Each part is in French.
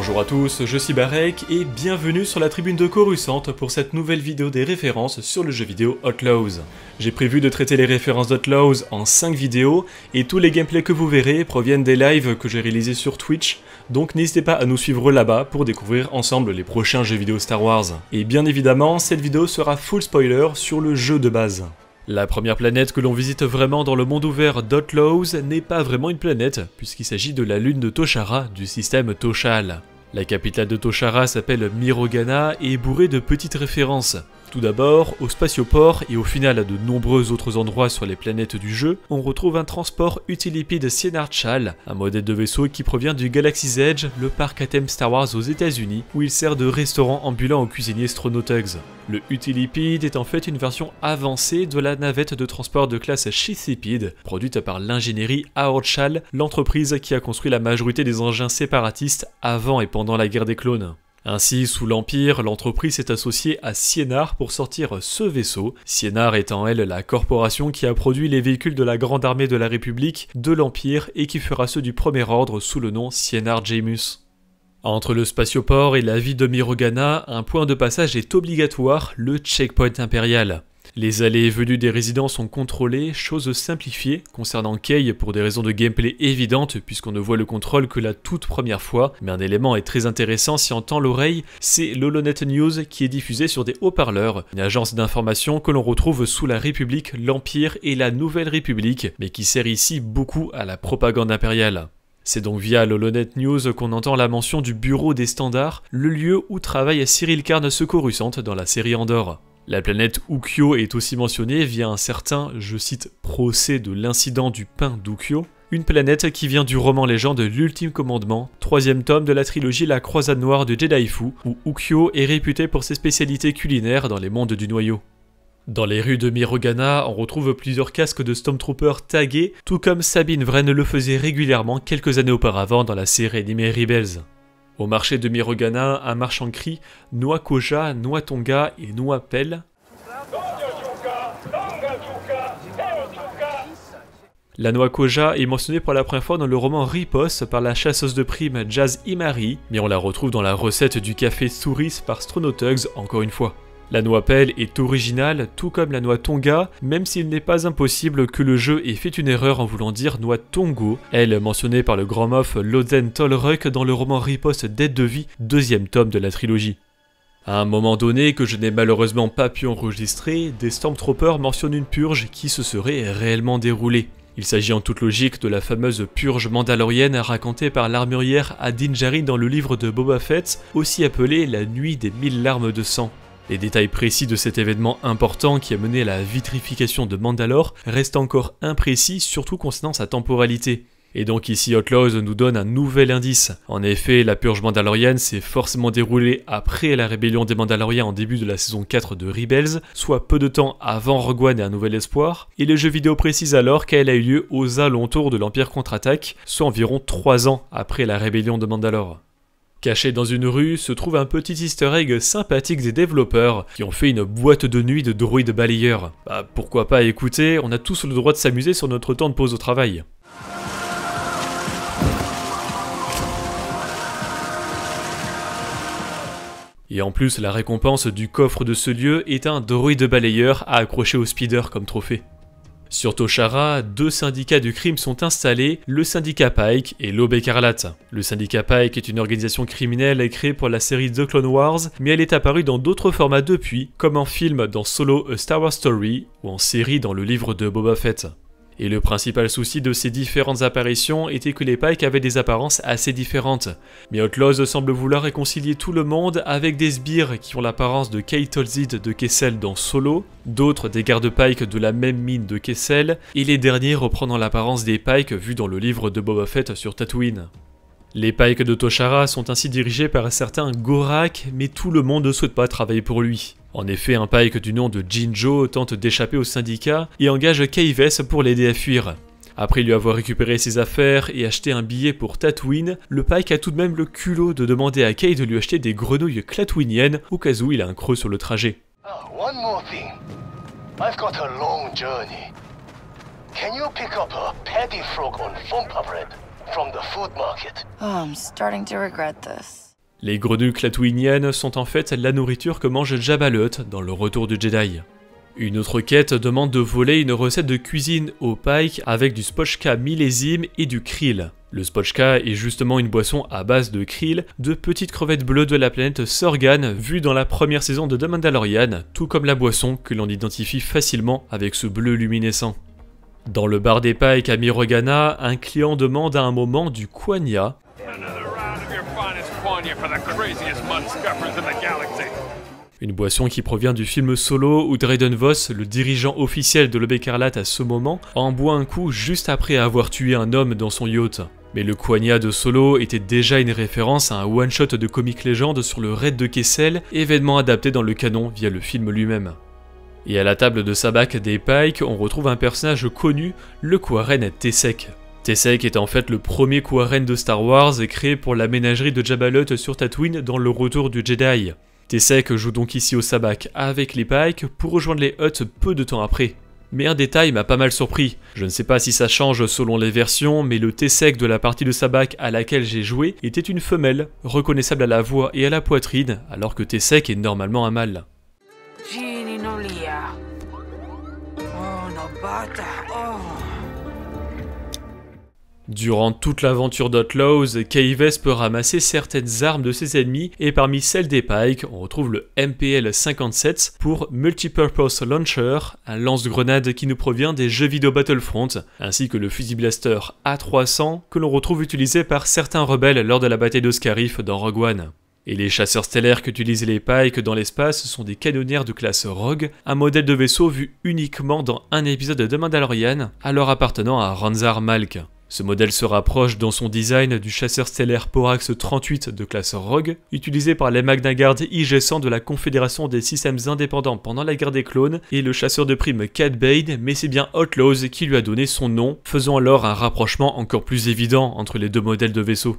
Bonjour à tous, je suis Barek et bienvenue sur la tribune de Coruscant pour cette nouvelle vidéo des références sur le jeu vidéo Outlaws. J'ai prévu de traiter les références d'Outlaws en 5 vidéos et tous les gameplays que vous verrez proviennent des lives que j'ai réalisés sur Twitch, donc n'hésitez pas à nous suivre là-bas pour découvrir ensemble les prochains jeux vidéo Star Wars. Et bien évidemment, cette vidéo sera full spoiler sur le jeu de base. La première planète que l'on visite vraiment dans le monde ouvert d'Outlaws n'est pas vraiment une planète, puisqu'il s'agit de la lune de Toshara du système Toshal. La capitale de Toshara s'appelle Mirogana et est bourrée de petites références. Tout d'abord, au spatioport et au final à de nombreux autres endroits sur les planètes du jeu, on retrouve un transport Utilipide Sienar Chal, un modèle de vaisseau qui provient du Galaxy's Edge, le parc à thème Star Wars aux États-Unis, où il sert de restaurant ambulant aux cuisiniers Stronotugs. Le Utilipide est en fait une version avancée de la navette de transport de classe Shithipide, produite par l'ingénierie Aorchal, l'entreprise qui a construit la majorité des engins séparatistes avant et pendant la guerre des clones. Ainsi, sous l'Empire, l'entreprise s'est associée à Sienar pour sortir ce vaisseau, Sienar étant elle la corporation qui a produit les véhicules de la Grande Armée de la République, de l'Empire et qui fera ceux du Premier Ordre sous le nom Sienar Jaemus. Entre le spatioport et la ville de Mirogana, un point de passage est obligatoire, le checkpoint impérial. Les allées et venues des résidents sont contrôlées, chose simplifiée concernant Kay pour des raisons de gameplay évidentes puisqu'on ne voit le contrôle que la toute première fois, mais un élément est très intéressant si on tend l'oreille, c'est l'Holonet News qui est diffusé sur des haut-parleurs, une agence d'information que l'on retrouve sous la République, l'Empire et la Nouvelle République, mais qui sert ici beaucoup à la propagande impériale. C'est donc via l'Holonet News qu'on entend la mention du Bureau des Standards, le lieu où travaille Cyril Karn Coruscant dans la série Andor. La planète Ukyo est aussi mentionnée via un certain, je cite, procès de l'incident du pain d'Ukyo, une planète qui vient du roman légende L'Ultime Commandement, 3e tome de la trilogie La Croisade Noire de Jedi Fu, où Ukyo est réputé pour ses spécialités culinaires dans les mondes du noyau. Dans les rues de Mirogana, on retrouve plusieurs casques de Stormtroopers tagués, tout comme Sabine Wren le faisait régulièrement quelques années auparavant dans la série animée Rebels. Au marché de Mirogana, un marchand crie « Noix Koja, Noix Tonga et Noix Pelle ». La noix Koja est mentionnée pour la première fois dans le roman Ripos par la chasseuse de primes Jaz Imari, mais on la retrouve dans la recette du café Thuris par Stronotugs encore une fois. La noix Pelle est originale, tout comme la noix Tonga, même s'il n'est pas impossible que le jeu ait fait une erreur en voulant dire noix Tongo, elle mentionnée par le grand moff Loden Tolruk dans le roman Riposte Dette de vie, 2e tome de la trilogie. À un moment donné, que je n'ai malheureusement pas pu enregistrer, des Stormtroopers mentionnent une purge qui se serait réellement déroulée. Il s'agit en toute logique de la fameuse purge mandalorienne racontée par l'armurière Din Djarin dans le livre de Boba Fett, aussi appelé la nuit des 1000 larmes de sang. Les détails précis de cet événement important qui a mené à la vitrification de Mandalore restent encore imprécis, surtout concernant sa temporalité. Et donc ici Outlaws nous donne un nouvel indice. En effet, la purge mandalorienne s'est forcément déroulée après la rébellion des Mandaloriens en début de la saison 4 de Rebels, soit peu de temps avant Rogue One et Un Nouvel Espoir, et le jeu vidéo précise alors qu'elle a eu lieu aux alentours de l'Empire contre-attaque, soit environ 3 ans après la rébellion de Mandalore. Caché dans une rue se trouve un petit easter egg sympathique des développeurs qui ont fait une boîte de nuit de droïdes balayeurs. Bah pourquoi pas écouter, on a tous le droit de s'amuser sur notre temps de pause au travail. Et en plus, la récompense du coffre de ce lieu est un droïde balayeur à accrocher au speeder comme trophée. Sur Toshara, 2 syndicats du crime sont installés, le syndicat Pike et l'Aube Écarlate. Le syndicat Pike est une organisation criminelle créée pour la série The Clone Wars, mais elle est apparue dans d'autres formats depuis, comme en film dans Solo A Star Wars Story, ou en série dans le livre de Boba Fett. Et le principal souci de ces différentes apparitions était que les Pike avaient des apparences assez différentes. Mais Outlaws semble vouloir réconcilier tout le monde avec des sbires qui ont l'apparence de Kay Tolzid de Kessel dans Solo, d'autres des gardes Pike de la même mine de Kessel, et les derniers reprenant l'apparence des Pike vus dans le livre de Boba Fett sur Tatooine. Les Pike de Toshara sont ainsi dirigés par un certain Gorak, mais tout le monde ne souhaite pas travailler pour lui. En effet, un Pike du nom de Jinjo tente d'échapper au syndicat et engage Kayves pour l'aider à fuir. Après lui avoir récupéré ses affaires et acheté un billet pour Tatooine, le Pike a tout de même le culot de demander à Kay de lui acheter des grenouilles clatooiniennes au cas où il a un creux sur le trajet. One more thing. I've got a long journey. Can you pick up a paddy frog on Fompa bread from the food market? Oh, I'm starting to regret this. Les grenouilles clatouiniennes sont en fait la nourriture que mange Jabba le Hutt dans le Retour du Jedi. Une autre quête demande de voler une recette de cuisine au pike avec du spotchka millésime et du krill. Le spotchka est justement une boisson à base de krill, de petites crevettes bleues de la planète Sorgan vue dans la première saison de The Mandalorian, tout comme la boisson que l'on identifie facilement avec ce bleu luminescent. Dans le bar des Pikes à Mirogana, un client demande à un moment du quagna. Une boisson qui provient du film Solo où Dryden Voss, le dirigeant officiel de l'Aube écarlate à ce moment, en boit un coup juste après avoir tué un homme dans son yacht. Mais le quagna de Solo était déjà une référence à un one-shot de Comic Legend sur le raid de Kessel, événement adapté dans le canon via le film lui-même. Et à la table de sabak des Pikes, on retrouve un personnage connu, le Quarren Tessek. Tessek est en fait le premier Quarren de Star Wars créé pour la ménagerie de Jabba le Hutt sur Tatooine dans le Retour du Jedi. Tessek joue donc ici au sabak avec les Pikes pour rejoindre les Hutt peu de temps après. Mais un détail m'a pas mal surpris. Je ne sais pas si ça change selon les versions, mais le Tessek de la partie de sabak à laquelle j'ai joué était une femelle, reconnaissable à la voix et à la poitrine, alors que Tessek est normalement un mâle. Durant toute l'aventure d'Outlaws, Kaives peut ramasser certaines armes de ses ennemis et parmi celles des Pikes, on retrouve le MPL-57 pour Multipurpose Launcher, un lance-grenade qui nous provient des jeux vidéo Battlefront, ainsi que le fusil blaster A300 que l'on retrouve utilisé par certains rebelles lors de la bataille de Scarif dans Rogue One. Et les chasseurs stellaires qu'utilisent les Pikes dans l'espace sont des canonnières de classe Rogue, un modèle de vaisseau vu uniquement dans un épisode de The Mandalorian, alors appartenant à Ranzar Malk. Ce modèle se rapproche dans son design du chasseur stellaire Porax 38 de classe Rogue, utilisé par les Magna Guard IG-100 de la Confédération des Systèmes Indépendants pendant la guerre des clones, et le chasseur de prime Cad Bane, mais c'est bien Outlaws qui lui a donné son nom, faisant alors un rapprochement encore plus évident entre les deux modèles de vaisseaux.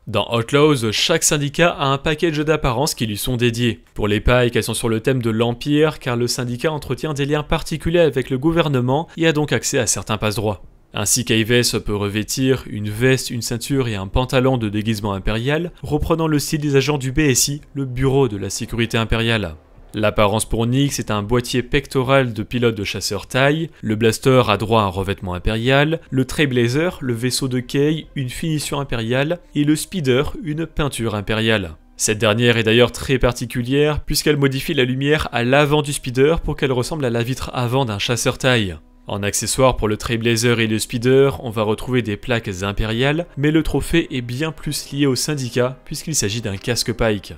Dans Outlaws, chaque syndicat a un package d'apparences qui lui sont dédiés. Pour les Pikes, elles sont sur le thème de l'Empire, car le syndicat entretient des liens particuliers avec le gouvernement et a donc accès à certains passe-droits. Ainsi Kaives peut revêtir une veste, une ceinture et un pantalon de déguisement impérial, reprenant le style des agents du BSI, le Bureau de la Sécurité Impériale. L'apparence pour Nyx est un boîtier pectoral de pilote de chasseur taille, le blaster a droit à un revêtement impérial, le Trailblazer, le vaisseau de Kay, une finition impériale, et le Speeder, une peinture impériale. Cette dernière est d'ailleurs très particulière puisqu'elle modifie la lumière à l'avant du Speeder pour qu'elle ressemble à la vitre avant d'un chasseur taille. En accessoire pour le Trailblazer et le Speeder, on va retrouver des plaques impériales, mais le trophée est bien plus lié au syndicat puisqu'il s'agit d'un casque Pike.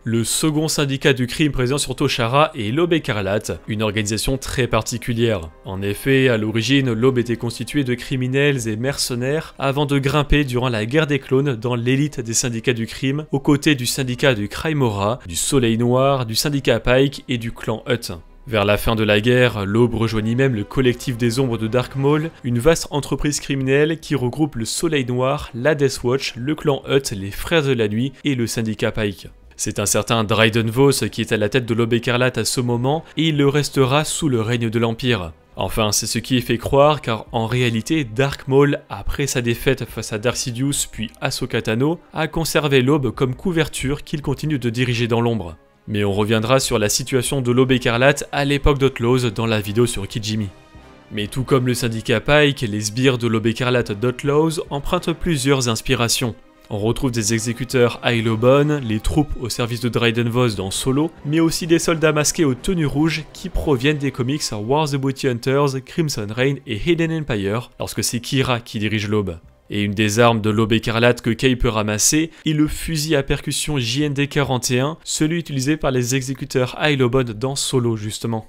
Le second syndicat du crime présent sur Toshara est l'Aube écarlate, une organisation très particulière. En effet, à l'origine, l'Aube était constituée de criminels et mercenaires avant de grimper durant la guerre des clones dans l'élite des syndicats du crime, aux côtés du syndicat du Crymora, du Soleil Noir, du syndicat Pike et du clan Hutt. Vers la fin de la guerre, l'Aube rejoignit même le collectif des ombres de Dark Maul, une vaste entreprise criminelle qui regroupe le Soleil Noir, la Death Watch, le clan Hutt, les Frères de la Nuit et le syndicat Pike. C'est un certain Dryden Voss qui est à la tête de l'Aube écarlate à ce moment et il le restera sous le règne de l'Empire. Enfin, c'est ce qui est fait croire car en réalité, Dark Maul, après sa défaite face à Darth Sidious puis Ahsoka Tano, a conservé l'Aube comme couverture qu'il continue de diriger dans l'ombre. Mais on reviendra sur la situation de l'Aube écarlate à l'époque d'Outlaws dans la vidéo sur Kijimi. Mais tout comme le syndicat Pike, les sbires de l'Aube écarlate d'Outlaws empruntent plusieurs inspirations. On retrouve des exécuteurs Ailobon, les troupes au service de Dryden Voss dans Solo, mais aussi des soldats masqués aux tenues rouges qui proviennent des comics War the Bounty Hunters, Crimson Reign et Hidden Empire, lorsque c'est Kira qui dirige l'Aube. Et une des armes de l'Aube écarlate que Kay peut ramasser est le fusil à percussion JND-41, celui utilisé par les exécuteurs Ailobon dans Solo justement.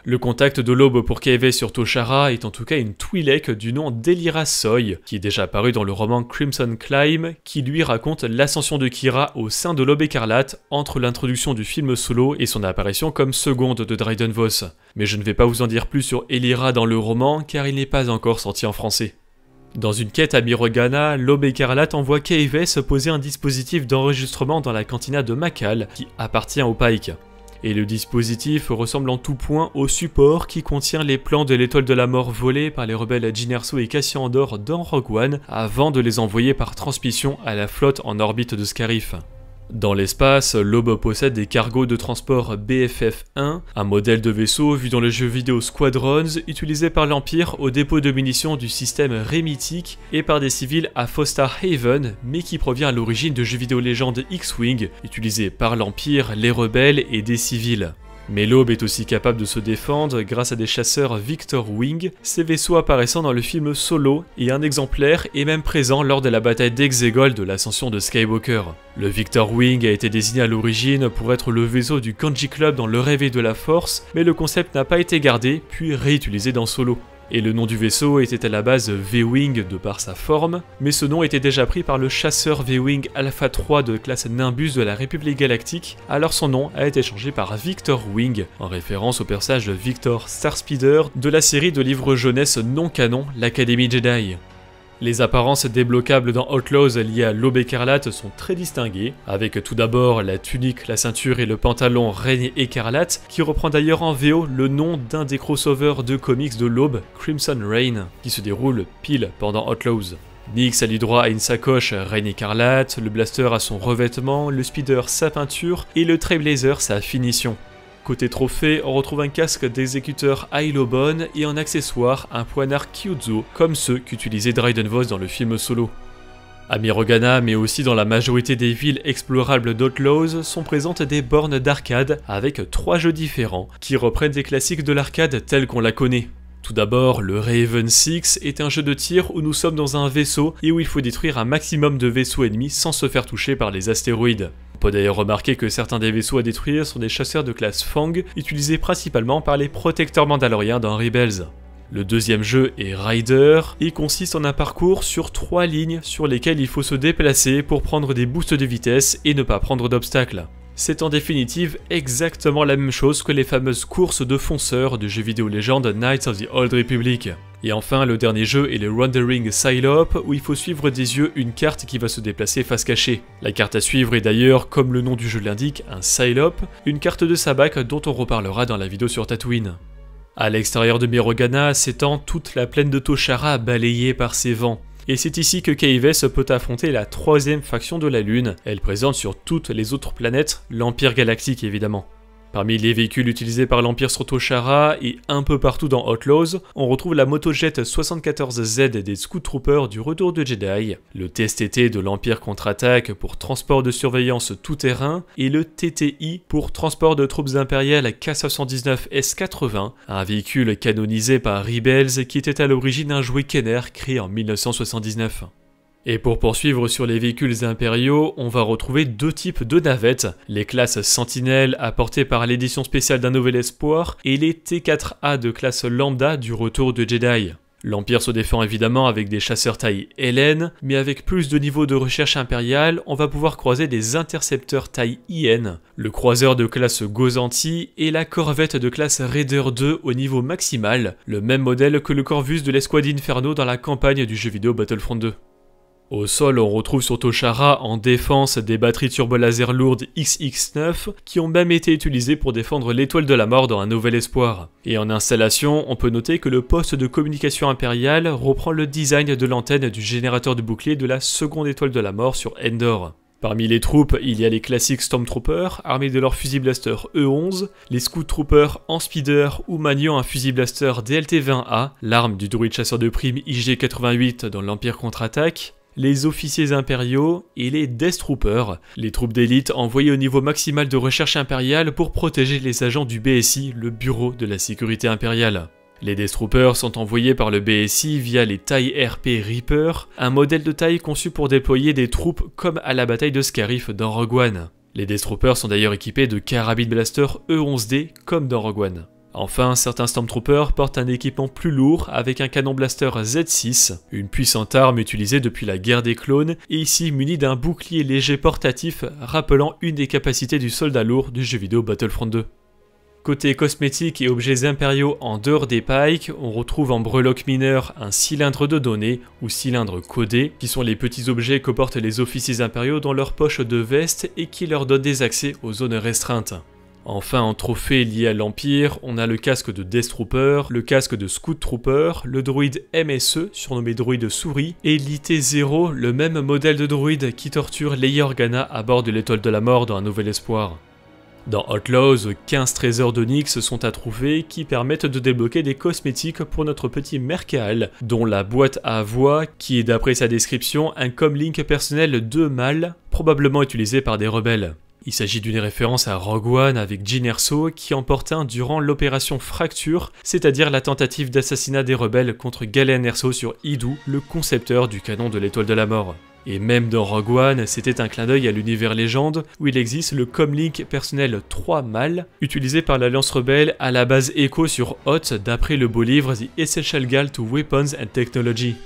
Le contact de l'Aube pour Kaives sur Toshara est en tout cas une Twi'lek du nom d'Elira Soy, qui est déjà apparue dans le roman Crimson Climb, qui lui raconte l'ascension de Kira au sein de l'Aube écarlate entre l'introduction du film Solo et son apparition comme seconde de Dryden Voss. Mais je ne vais pas vous en dire plus sur Elira dans le roman car il n'est pas encore sorti en français. Dans une quête à Mirogana, l'Aube écarlate envoie Kaives poser un dispositif d'enregistrement dans la cantina de Makal qui appartient au Pike. Et le dispositif ressemble en tout point au support qui contient les plans de l'étoile de la mort volés par les rebelles Jyn Erso et Cassian Andor dans Rogue One avant de les envoyer par transmission à la flotte en orbite de Scarif. Dans l'espace, l'Aube possède des cargos de transport BFF-1, un modèle de vaisseau vu dans le jeu vidéo Squadrons, utilisé par l'Empire au dépôt de munitions du système Rémitique et par des civils à Phostar Haven, mais qui provient à l'origine de jeux vidéo légende X-Wing, utilisés par l'Empire, les rebelles et des civils. Mais l'Aube est aussi capable de se défendre grâce à des chasseurs Victor Wing, ces vaisseaux apparaissant dans le film Solo, et un exemplaire est même présent lors de la bataille d'Exegol de l'ascension de Skywalker. Le Victor Wing a été désigné à l'origine pour être le vaisseau du Kanji Club dans Le Réveil de la Force, mais le concept n'a pas été gardé puis réutilisé dans Solo. Et le nom du vaisseau était à la base V-Wing de par sa forme, mais ce nom était déjà pris par le chasseur V-Wing Alpha 3 de classe Nimbus de la République Galactique, alors son nom a été changé par Victor Wing, en référence au personnage de Victor Starspeeder de la série de livres jeunesse non canon, l'Académie Jedi. Les apparences débloquables dans Outlaws liées à l'Aube écarlate sont très distinguées, avec tout d'abord la tunique, la ceinture et le pantalon Règne écarlate, qui reprend d'ailleurs en VO le nom d'un des crossovers de comics de l'Aube, Crimson Reign, qui se déroule pile pendant Outlaws. Nyx a eu droit à une sacoche Règne écarlate, le blaster a son revêtement, le speeder sa peinture et le Trailblazer sa finition. Côté trophée, on retrouve un casque d'exécuteur Ailobon et en accessoire un poignard Kyuzo, comme ceux qu'utilisait Dryden Voss dans le film Solo. À Mirogana, mais aussi dans la majorité des villes explorables d'Outlaws, sont présentes des bornes d'arcade avec 3 jeux différents, qui reprennent des classiques de l'arcade tels qu'on la connaît. Tout d'abord, le Raven 6 est un jeu de tir où nous sommes dans un vaisseau et où il faut détruire un maximum de vaisseaux ennemis sans se faire toucher par les astéroïdes. On peut d'ailleurs remarquer que certains des vaisseaux à détruire sont des chasseurs de classe Fang, utilisés principalement par les protecteurs mandaloriens dans Rebels. Le deuxième jeu est Rider, et consiste en un parcours sur 3 lignes sur lesquelles il faut se déplacer pour prendre des boosts de vitesse et ne pas prendre d'obstacles. C'est en définitive exactement la même chose que les fameuses courses de fonceurs de jeux vidéo légende Knights of the Old Republic. Et enfin, le dernier jeu est le Wandering Psylop, où il faut suivre des yeux une carte qui va se déplacer face cachée. La carte à suivre est d'ailleurs, comme le nom du jeu l'indique, un Psylop, une carte de sabak dont on reparlera dans la vidéo sur Tatooine. À l'extérieur de Mirogana s'étend toute la plaine de Toshara balayée par ces vents. Et c'est ici que Kaives peut affronter la 3e faction de la Lune, elle présente sur toutes les autres planètes, l'Empire Galactique évidemment. Parmi les véhicules utilisés par l'Empire sur Toshara et un peu partout dans Outlaws, on retrouve la motojet 74Z des Scout Troopers du Retour de Jedi, le TSTT de l'Empire contre-attaque pour transport de surveillance tout-terrain et le TTI pour transport de troupes impériales K-79 S-80, un véhicule canonisé par Rebels qui était à l'origine un jouet Kenner créé en 1979. Et pour poursuivre sur les véhicules impériaux, on va retrouver 2 types de navettes, les classes Sentinelle apportées par l'édition spéciale d'un Nouvel Espoir et les T4A de classe Lambda du Retour de Jedi. L'Empire se défend évidemment avec des chasseurs taille LN, mais avec plus de niveau de recherche impériale, on va pouvoir croiser des intercepteurs taille IN, le croiseur de classe Gozanti et la corvette de classe Raider 2 au niveau maximal, le même modèle que le Corvus de l'Escouade Inferno dans la campagne du jeu vidéo Battlefront 2. Au sol, on retrouve sur Toshara en défense des batteries turbolaser lourdes XX9 qui ont même été utilisées pour défendre l'étoile de la mort dans Un Nouvel Espoir. Et en installation, on peut noter que le poste de communication impériale reprend le design de l'antenne du générateur de bouclier de la seconde étoile de la mort sur Endor. Parmi les troupes, il y a les classiques Stormtroopers, armés de leur fusil blaster E11, les Scout Troopers en speeder ou maniant un fusil blaster DLT-20A, l'arme du droïde chasseur de primes IG-88 dans l'Empire contre-attaque, les officiers impériaux et les Death Troopers, les troupes d'élite envoyées au niveau maximal de recherche impériale pour protéger les agents du BSI, le Bureau de la Sécurité Impériale. Les Death Troopers sont envoyés par le BSI via les TIE RP Reaper, un modèle de taille conçu pour déployer des troupes comme à la bataille de Scarif dans Rogue One. Les Death Troopers sont d'ailleurs équipés de carabines blaster E11D comme dans Rogue One. Enfin, certains Stormtroopers portent un équipement plus lourd avec un canon blaster Z6, une puissante arme utilisée depuis la guerre des clones et ici munie d'un bouclier léger portatif rappelant une des capacités du soldat lourd du jeu vidéo Battlefront 2. Côté cosmétiques et objets impériaux en dehors des pikes, on retrouve en breloque mineur un cylindre de données ou cylindre codé, qui sont les petits objets que portent les officiers impériaux dans leur poche de veste et qui leur donnent des accès aux zones restreintes. Enfin, en trophée lié à l'Empire, on a le casque de Death Trooper, le casque de Scout Trooper, le droïde MSE, surnommé droïde souris, et l'IT-0, le même modèle de droïde qui torture Leia Organa à bord de l'étoile de la mort dans Un Nouvel Espoir. Dans Outlaws, 15 trésors d'Onyx sont à trouver qui permettent de débloquer des cosmétiques pour notre petit Mercal, dont la boîte à voix qui est d'après sa description un comlink personnel de mâle, probablement utilisé par des rebelles. Il s'agit d'une référence à Rogue One avec Jyn Erso qui en porte un durant l'opération Fracture, c'est-à-dire la tentative d'assassinat des rebelles contre Galen Erso sur Idoo, le concepteur du canon de l'étoile de la mort. Et même dans Rogue One, c'était un clin d'œil à l'univers légende où il existe le comlink personnel 3 mâle, utilisé par l'Alliance Rebelle à la base Echo sur Hoth d'après le beau livre The Essential Guide to Weapons and Technology.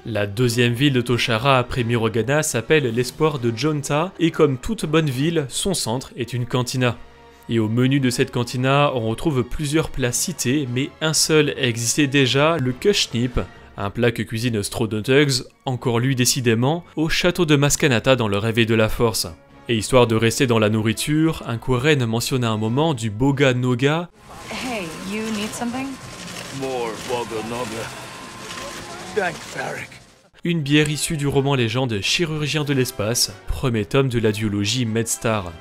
La deuxième ville de Toshara après Mirogana s'appelle l'Espoir de Jonta et comme toute bonne ville, son centre est une cantina. Et au menu de cette cantina, on retrouve plusieurs plats cités, mais un seul existait déjà, le Kushnip, un plat que cuisine Strodontugs, encore lui décidément, au château de Maskanata dans le Réveil de la Force. Et histoire de rester dans la nourriture, un Quaren mentionne à un moment du Boga Noga. Hey, you need something? More Boga Noga. Thanks, Varric. Une bière issue du roman légende Chirurgien de l'espace, premier tome de la duologie Medstar.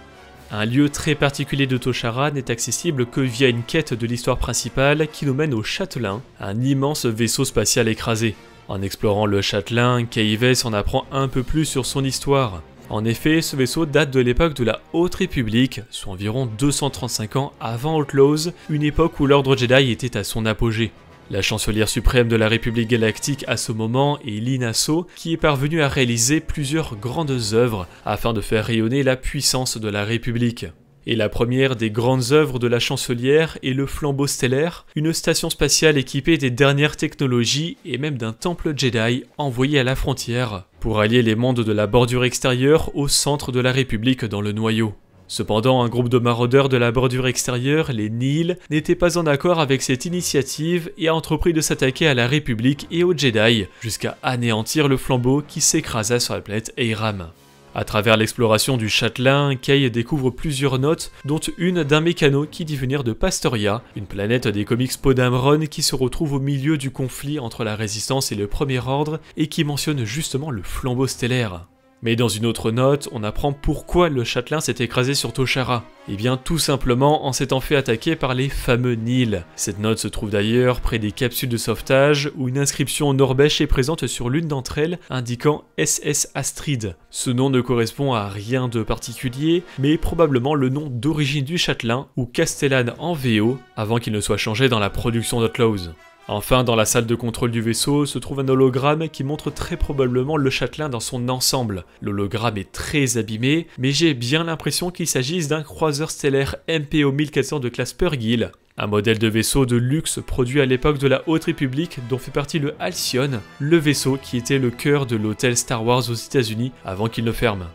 Un lieu très particulier de Toshara n'est accessible que via une quête de l'histoire principale qui nous mène au Châtelain, un immense vaisseau spatial écrasé. En explorant le Châtelain, Kaives en apprend un peu plus sur son histoire. En effet, ce vaisseau date de l'époque de la Haute République, soit environ 235 ans avant Outlaws, une époque où l'ordre Jedi était à son apogée. La chancelière suprême de la République galactique à ce moment est Lina So, qui est parvenue à réaliser plusieurs grandes œuvres afin de faire rayonner la puissance de la République. Et la première des grandes œuvres de la chancelière est le Flambeau Stellaire, une station spatiale équipée des dernières technologies et même d'un temple Jedi envoyé à la frontière pour allier les mondes de la bordure extérieure au centre de la République dans le noyau. Cependant, un groupe de maraudeurs de la bordure extérieure, les Nihil, n'était pas en accord avec cette initiative et a entrepris de s'attaquer à la République et aux Jedi, jusqu'à anéantir le flambeau qui s'écrasa sur la planète Eiram. À travers l'exploration du Châtelain, Kay découvre plusieurs notes, dont une d'un mécano qui dit venir de Pastoria, une planète des comics Podamron qui se retrouve au milieu du conflit entre la Résistance et le Premier Ordre et qui mentionne justement le flambeau stellaire. Mais dans une autre note, on apprend pourquoi le Châtelain s'est écrasé sur Toshara. Et bien tout simplement en s'étant fait attaquer par les fameux Nihil. Cette note se trouve d'ailleurs près des capsules de sauvetage où une inscription norbèche est présente sur l'une d'entre elles indiquant SS Astrid. Ce nom ne correspond à rien de particulier, mais probablement le nom d'origine du Châtelain ou Castellan en VO avant qu'il ne soit changé dans la production d'Outlaws. Enfin, dans la salle de contrôle du vaisseau se trouve un hologramme qui montre très probablement le Châtelain dans son ensemble. L'hologramme est très abîmé, mais j'ai bien l'impression qu'il s'agisse d'un croiseur stellaire MPO 1400 de classe Purrgil, un modèle de vaisseau de luxe produit à l'époque de la Haute République dont fait partie le Halcyon, le vaisseau qui était le cœur de l'hôtel Star Wars aux États-Unis avant qu'il ne ferme.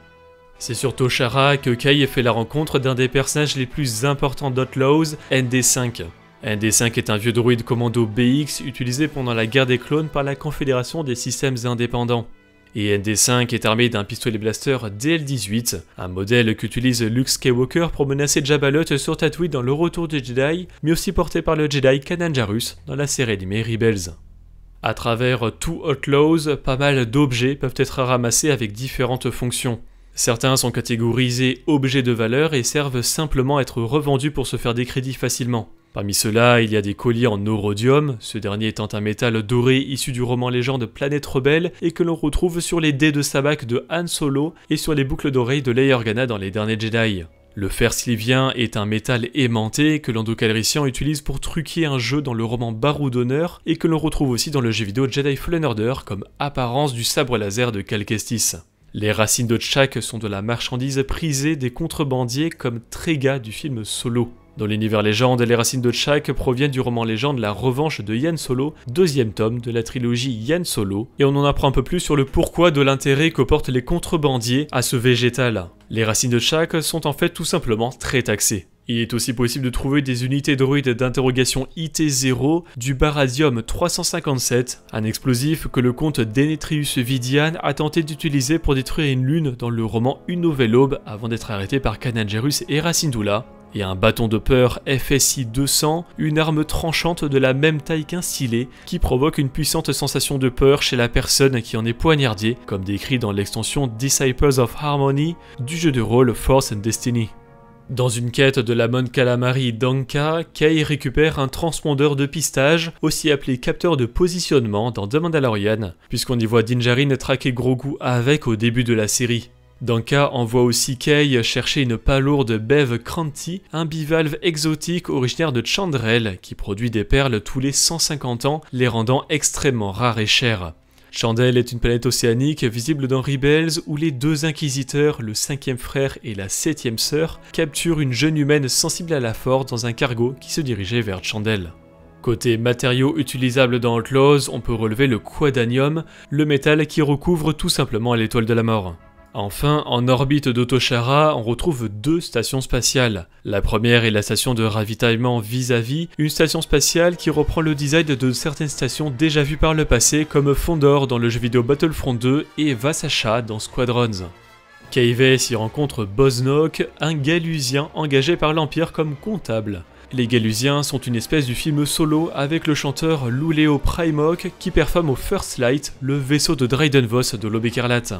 C'est sur Toshara que Kay fait la rencontre d'un des personnages les plus importants d'Outlaws, ND5. ND5 est un vieux droïde commando BX utilisé pendant la guerre des clones par la Confédération des systèmes indépendants. Et ND5 est armé d'un pistolet blaster DL-18, un modèle qu'utilise Luke Skywalker pour menacer Jabba the Hutt sur Tatooine dans Le Retour du Jedi, mais aussi porté par le Jedi Kanan Jarrus dans la série animée Rebels. À travers tout Outlaws, pas mal d'objets peuvent être ramassés avec différentes fonctions. Certains sont catégorisés objets de valeur et servent simplement à être revendus pour se faire des crédits facilement. Parmi ceux-là, il y a des colliers en eurodium, ce dernier étant un métal doré issu du roman légende Planète Rebelle et que l'on retrouve sur les dés de sabak de Han Solo et sur les boucles d'oreilles de Leia Organa dans Les Derniers Jedi. Le fer sylvien est un métal aimanté que Lando Calrissian utilise pour truquer un jeu dans le roman Barou d'honneur et que l'on retrouve aussi dans le jeu vidéo Jedi Fallen Order comme apparence du sabre laser de Cal Kestis. Les racines de Tchak sont de la marchandise prisée des contrebandiers comme Trega du film Solo. Dans l'univers légende, les racines de Tchak proviennent du roman légende La Revanche de Han Solo, deuxième tome de la trilogie Han Solo, et on en apprend un peu plus sur le pourquoi de l'intérêt que portent les contrebandiers à ce végétal. Les racines de Tchak sont en fait tout simplement très taxées. Il est aussi possible de trouver des unités droïdes d'interrogation IT-0 du baradium 357, un explosif que le comte Denetrius Vidian a tenté d'utiliser pour détruire une lune dans le roman Une Nouvelle Aube avant d'être arrêté par Kanan Jarrus et Hera Syndulla. et un bâton de peur FSI 200, une arme tranchante de la même taille qu'un stylet, qui provoque une puissante sensation de peur chez la personne qui en est poignardée, comme décrit dans l'extension Disciples of Harmony du jeu de rôle Force and Destiny. Dans une quête de la Mon Calamari Danka, Kay récupère un transpondeur de pistage, aussi appelé capteur de positionnement dans The Mandalorian, puisqu'on y voit Din Djarin traquer Grogu avec au début de la série. Danka envoie aussi Kay chercher une palourde Bev Cranty, un bivalve exotique originaire de Chandrel qui produit des perles tous les 150 ans, les rendant extrêmement rares et chères. Chandel est une planète océanique visible dans Rebels où les deux inquisiteurs, le 5e frère et la 7e sœur, capturent une jeune humaine sensible à la force dans un cargo qui se dirigeait vers Chandel. Côté matériaux utilisables dans Outlaws, on peut relever le quadanium, le métal qui recouvre tout simplement l'étoile de la mort. Enfin, en orbite d'Otoshara, on retrouve deux stations spatiales. La première est la station de ravitaillement vis-à-vis, une station spatiale qui reprend le design de certaines stations déjà vues par le passé comme Fondor dans le jeu vidéo Battlefront 2 et Vasasha dans Squadrons. Kayves y rencontre Boznok, un Galusien engagé par l'Empire comme comptable. Les Galusiens sont une espèce du film Solo avec le chanteur Luleo Primoc qui performe au First Light, le vaisseau de Dryden Voss de l'Aube écarlate.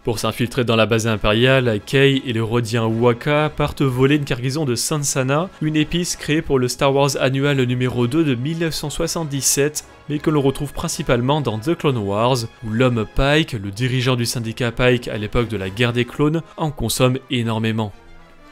Pour s'infiltrer dans la base impériale, Kay et le Rhodien Waka partent voler une cargaison de Sansana, une épice créée pour le Star Wars annual numéro 2 de 1977, mais que l'on retrouve principalement dans The Clone Wars, où l'homme Pike, le dirigeant du syndicat Pike à l'époque de la guerre des clones, en consomme énormément.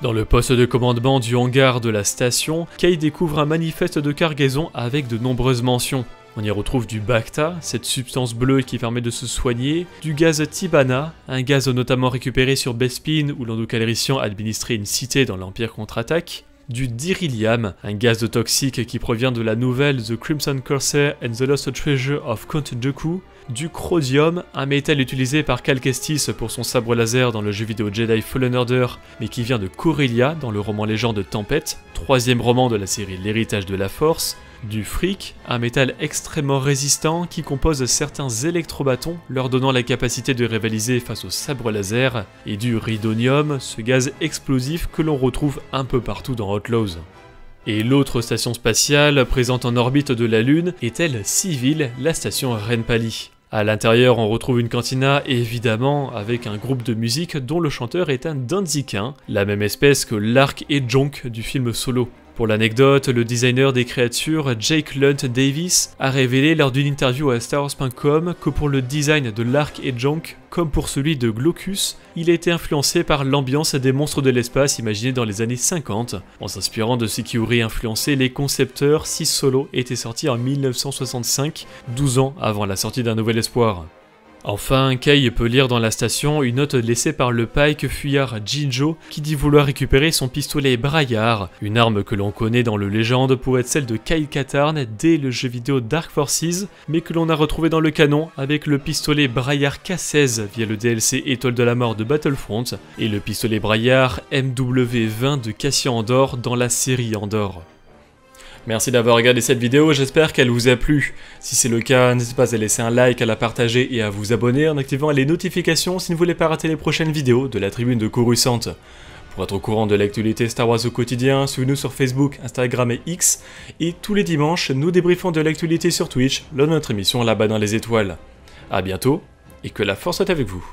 Dans le poste de commandement du hangar de la station, Kay découvre un manifeste de cargaison avec de nombreuses mentions. On y retrouve du Bacta, cette substance bleue qui permet de se soigner, du gaz Tibana, un gaz notamment récupéré sur Bespin où Lando Calrissian administrait une cité dans l'Empire contre-attaque, du Dirilium, un gaz toxique qui provient de la nouvelle The Crimson Corsair and the Lost Treasure of Count Dooku, du Chrodium, un métal utilisé par Cal Kestis pour son sabre laser dans le jeu vidéo Jedi Fallen Order, mais qui vient de Corellia dans le roman Légende Tempête, troisième roman de la série L'Héritage de la Force, du Freak, un métal extrêmement résistant qui compose certains électrobâtons, leur donnant la capacité de rivaliser face au sabre laser, et du Ridonium, ce gaz explosif que l'on retrouve un peu partout dans Outlaws. Et l'autre station spatiale, présente en orbite de la Lune, est elle civile, la station Renpali. À l'intérieur, on retrouve une cantina, évidemment, avec un groupe de musique dont le chanteur est un Danzicain, la même espèce que l'Arc et Jonk du film Solo. Pour l'anecdote, le designer des créatures, Jake Lunt Davis, a révélé lors d'une interview à StarWars.com que pour le design de l'Arc et Jonk, comme pour celui de Glaucus, il a été influencé par l'ambiance des monstres de l'espace imaginés dans les années 50, en s'inspirant de ce qui aurait influencé les concepteurs si Solo était sorti en 1965, 12 ans avant la sortie d'Un Nouvel Espoir. Enfin, Kay peut lire dans la station une note laissée par le Pike fuyard Jinjo qui dit vouloir récupérer son pistolet Braillard, une arme que l'on connaît dans le Légende pour être celle de Kyle Katarn dès le jeu vidéo Dark Forces, mais que l'on a retrouvé dans le canon avec le pistolet Braillard K16 via le DLC Étoile de la Mort de Battlefront et le pistolet Braillard MW20 de Cassian Andor dans la série Andor. Merci d'avoir regardé cette vidéo, j'espère qu'elle vous a plu. Si c'est le cas, n'hésitez pas à laisser un like, à la partager et à vous abonner en activant les notifications si vous ne voulez pas rater les prochaines vidéos de la tribune de Coruscant. Pour être au courant de l'actualité Star Wars au quotidien, suivez-nous sur Facebook, Instagram et X. Et tous les dimanches, nous débriefons de l'actualité sur Twitch lors de notre émission Là-bas dans les étoiles. A bientôt, et que la force soit avec vous.